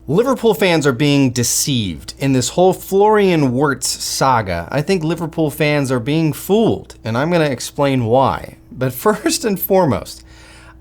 Liverpool fans are being deceived in this whole Florian Wirtz saga. I think Liverpool fans are being fooled, and I'm going to explain why. But first and foremost,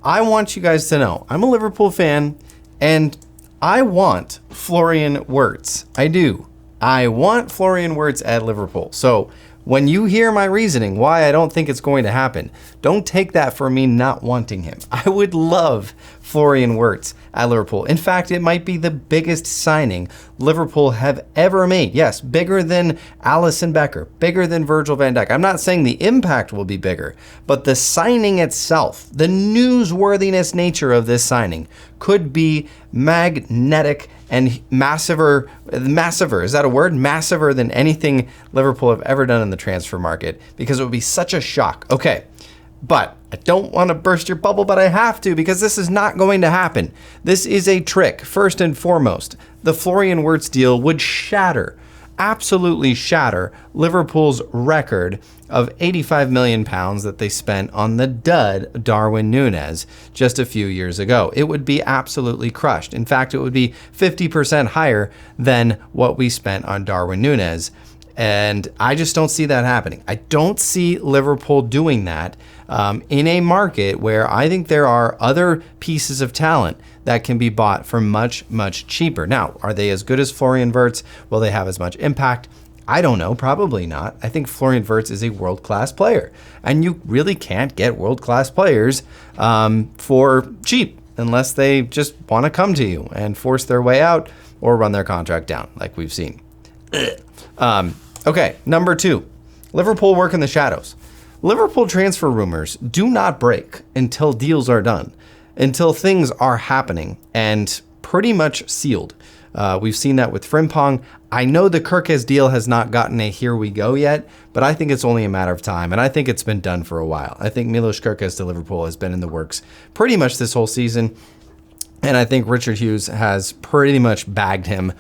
I want you guys to know I'm a Liverpool fan, and I want Florian Wirtz. I do. I want Florian Wirtz at Liverpool. So when you hear my reasoning why I don't think it's going to happen, don't take that for me not wanting him. I would love Florian Wirtz at Liverpool. In fact, it might be the biggest signing Liverpool have ever made. Yes, bigger than Alisson Becker, bigger than Virgil van Dijk. I'm not saying the impact will be bigger, but the signing itself, the newsworthiness nature of this signing could be magnetic and massiver, is that a word? Massiver than anything Liverpool have ever done in the transfer market, because it would be such a shock. Okay, but I don't want to burst your bubble, but I have to, because this is not going to happen. This is a trick. First and foremost, the Florian Wirtz deal would absolutely shatter Liverpool's record of £85 million that they spent on the dud Darwin Núñez just a few years ago. It would be absolutely crushed. In fact, it would be 50% higher than what we spent on Darwin Núñez. And I just don't see that happening. I don't see Liverpool doing that in a market where I think there are other pieces of talent that can be bought for much, much cheaper. Now, are they as good as Florian Wirtz? Will they have as much impact? I don't know, probably not. I think Florian Wirtz is a world-class player, and you really can't get world-class players for cheap unless they just want to come to you and force their way out or run their contract down, like we've seen. Okay, number 2, Liverpool work in the shadows. Liverpool transfer rumors do not break until deals are done, until things are happening and pretty much sealed. We've seen that with Frimpong. I know the Kirkes deal has not gotten a here we go yet, but I think it's only a matter of time, and I think it's been done for a while. I think Milos Kirkes to Liverpool has been in the works pretty much this whole season. And I think Richard Hughes has pretty much bagged him,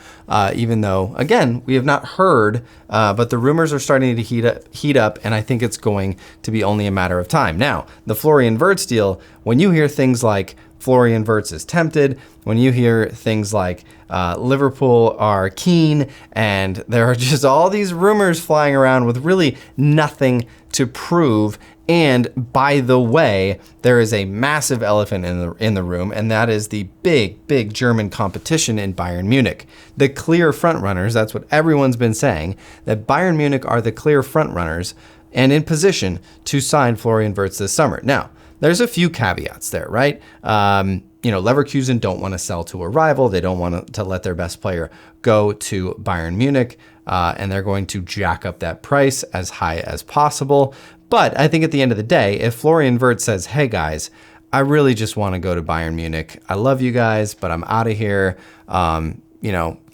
even though, again, we have not heard, but the rumors are starting to heat up, and I think it's going to be only a matter of time. Now, the Florian Wirtz deal, when you hear things like Florian Wirtz is tempted, when you hear things like Liverpool are keen, and there are just all these rumors flying around with really nothing to prove. And by the way, there is a massive elephant in the room, and that is the big German competition in Bayern Munich. The clear frontrunners, that's what everyone's been saying, that Bayern Munich are the clear frontrunners and in position to sign Florian Wirtz this summer. Now, there's a few caveats there, right? Leverkusen don't want to sell to a rival. They don't want to let their best player go to Bayern Munich, and they're going to jack up that price as high as possible. But I think at the end of the day, if Florian Wirtz says, hey guys, I really just want to go to Bayern Munich. I love you guys, but I'm out of here. Can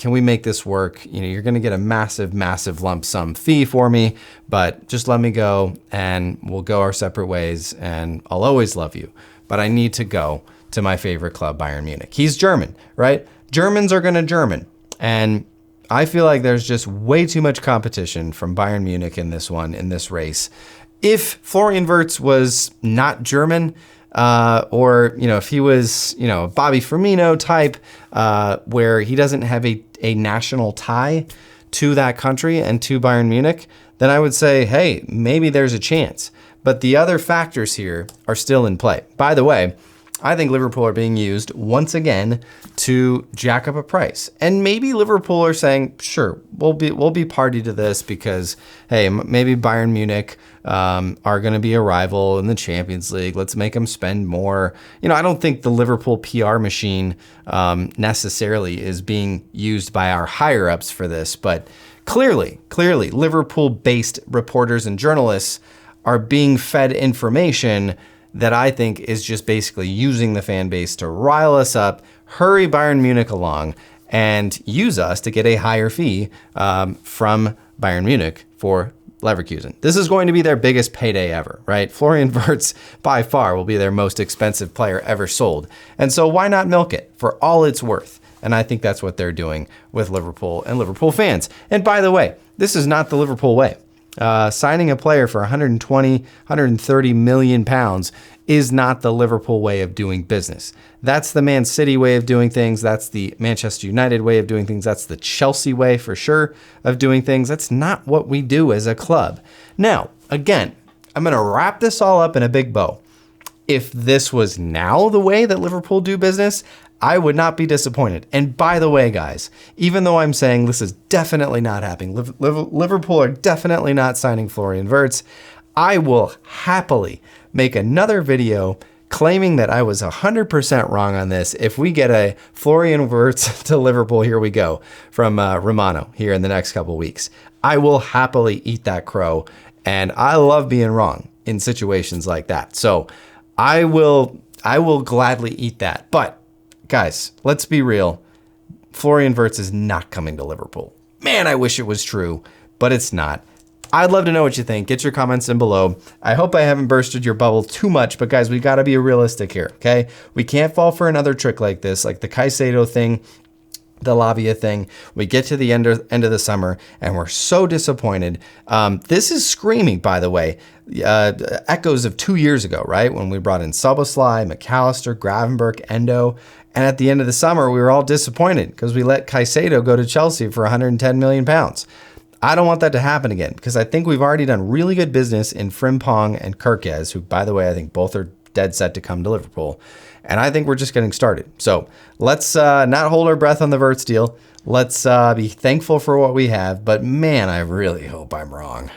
we make this work? You're going to get a massive lump sum fee for me, but just let me go and we'll go our separate ways, and I'll always love you. But I need to go to my favorite club, Bayern Munich. He's German, right? Germans are going to German. And I feel like there's just way too much competition from Bayern Munich in this race. If Florian Wirtz was not German, or if he was, Bobby Firmino type, where he doesn't have a national tie to that country and to Bayern Munich, then I would say, hey, maybe there's a chance. But the other factors here are still in play. By the way, I think Liverpool are being used once again to jack up a price. And maybe Liverpool are saying, sure, we'll be party to this because, hey, maybe Bayern Munich are going to be a rival in the Champions League. Let's make them spend more. I don't think the Liverpool PR machine necessarily is being used by our higher ups for this, but clearly, Liverpool-based reporters and journalists are being fed information that I think is just basically using the fan base to rile us up, hurry Bayern Munich along, and use us to get a higher fee from Bayern Munich for Leverkusen. This is going to be their biggest payday ever, right? Florian Wirtz, by far, will be their most expensive player ever sold. And so why not milk it for all it's worth? And I think that's what they're doing with Liverpool and Liverpool fans. And by the way, this is not the Liverpool way. Signing a player for 120, 130 million pounds is not the Liverpool way of doing business. That's the Man City way of doing things. That's the Manchester United way of doing things. That's the Chelsea way for sure of doing things. That's not what we do as a club. Now, again, I'm going to wrap this all up in a big bow. If this was now the way that Liverpool do business, I would not be disappointed. And by the way, guys, even though I'm saying this is definitely not happening, Liverpool are definitely not signing Florian Wirtz, I will happily make another video claiming that I was 100% wrong on this if we get a Florian Wirtz to Liverpool, here we go, from Romano here in the next couple weeks. I will happily eat that crow, and I love being wrong in situations like that. So I will gladly eat that. But guys, let's be real. Florian Wirtz is not coming to Liverpool. Man, I wish it was true, but it's not. I'd love to know what you think. Get your comments in below. I hope I haven't bursted your bubble too much, but guys, we got to be realistic here, okay? We can't fall for another trick like this, like the Caicedo thing, the Lavia thing. We get to the end of the summer and we're so disappointed. This is screaming, by the way, echoes of 2 years ago, right? When we brought in Szoboszlai, McAllister, Gravenberch, Endo. And at the end of the summer, we were all disappointed because we let Caicedo go to Chelsea for 110 million pounds. I don't want that to happen again because I think we've already done really good business in Frimpong and Kirkes, who, by the way, I think both are dead set to come to Liverpool. And I think we're just getting started. So let's not hold our breath on the Wirtz deal. Let's be thankful for what we have. But man, I really hope I'm wrong.